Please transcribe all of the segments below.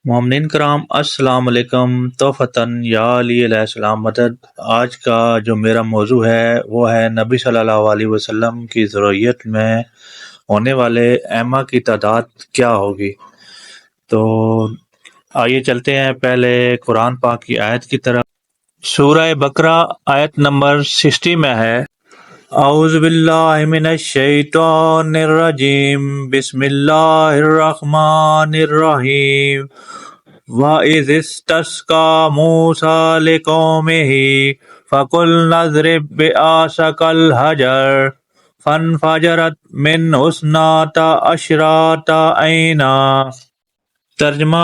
مومنین کرام السلام علیکم توفتاً یا علی علیہ السلام مدد۔ آج کا جو میرا موضوع ہے وہ ہے نبی صلی اللہ علیہ وسلم کی ذریت میں ہونے والے ائمہ کی تعداد کیا ہوگی۔ تو آئیے چلتے ہیں پہلے قرآن پاک کی آیت کی طرف۔ سورہ بقرہ آیت نمبر 60 میں ہے، اعوذ باللہ من الشیطان الرجیم، بسم اللہ الرحمن الرحیم، وَإِذِ اسْتَسْقَىٰ مُوسَىٰ لِقَوْمِهِ فَقُلْنَا اضْرِب بِّعَصَاكَ الْحَجَرَ فَانْفَجَرَتْ مِنْهُ اثْنَتَا عَشْرَةَ عَيْنًا۔ ترجمہ: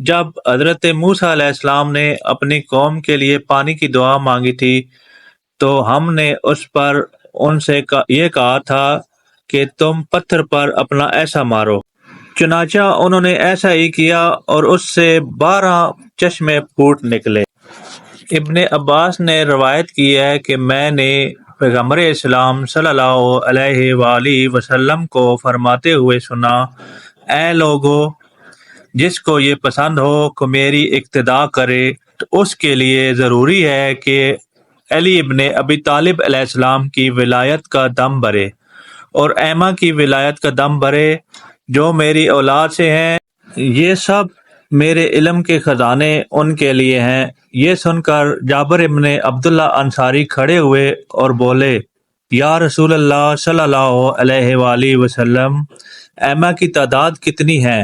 جب حضرت موسیٰ علیہ السلام نے اپنی قوم کے لیے پانی کی دعا مانگی تھی تو ہم نے اس پر ان سے یہ کہا تھا کہ تم پتھر پر اپنا ایسا مارو، چنانچہ انہوں نے ایسا ہی کیا اور اس سے 12 چشمے پھوٹ نکلے۔ ابن عباس نے روایت کی ہے کہ میں نے پیغمبر اسلام صلی اللہ علیہ وآلہ وسلم کو فرماتے ہوئے سنا، اے لوگو، جس کو یہ پسند ہو کہ میری اقتداء کرے تو اس کے لیے ضروری ہے کہ علی ابن ابی طالب علیہ السلام کی ولایت کا دم بھرے اور ائمہ کی ولایت کا دم بھرے جو میری اولاد سے ہیں، یہ سب میرے علم کے خزانے ان کے لیے ہیں۔ یہ سن کر جابر ابن عبداللہ انصاری کھڑے ہوئے اور بولے، یا رسول اللہ صلی اللہ علیہ وآلہ وسلم، ائمہ کی تعداد کتنی ہے؟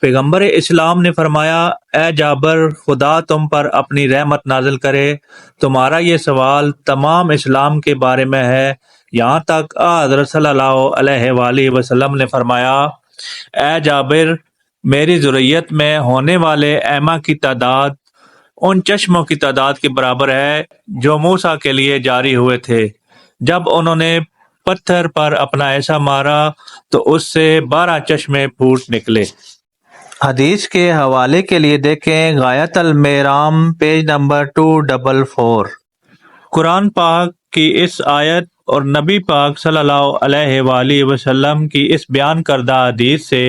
پیغمبر اسلام نے فرمایا، اے جابر، خدا تم پر اپنی رحمت نازل کرے، تمہارا یہ سوال تمام اسلام کے بارے میں ہے۔ یہاں تک حضرت صلی اللہ علیہ وآلہ وسلم نے فرمایا، اے جابر، میری ذریت میں ہونے والے ائمہ کی تعداد ان چشموں کی تعداد کے برابر ہے جو موسیٰ کے لیے جاری ہوئے تھے۔ جب انہوں نے پتھر پر اپنا ایسا مارا تو اس سے 12 چشمے پھوٹ نکلے۔ حدیث کے حوالے کے لیے دیکھیں غایۃ المرام پیج نمبر 244۔ قرآن پاک کی اس آیت اور نبی پاک صلی اللہ علیہ وآلہ وسلم کی اس بیان کردہ حدیث سے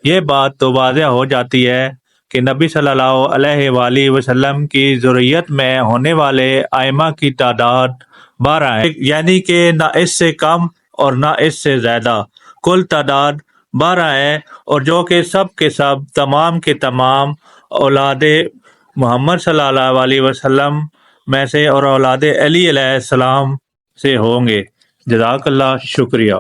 یہ بات تو واضح ہو جاتی ہے کہ نبی صلی اللہ علیہ وآلہ وسلم کی ذریت میں ہونے والے ائمہ کی تعداد 12 ہے، یعنی کہ نہ اس سے کم اور نہ اس سے زیادہ، کل تعداد 12 ہے، اور جو کہ سب کے سب تمام کے تمام اولاد محمد صلی اللہ علیہ وسلم میں سے اور اولاد علی علیہ السلام سے ہوں گے۔ جزاک اللہ، شکریہ۔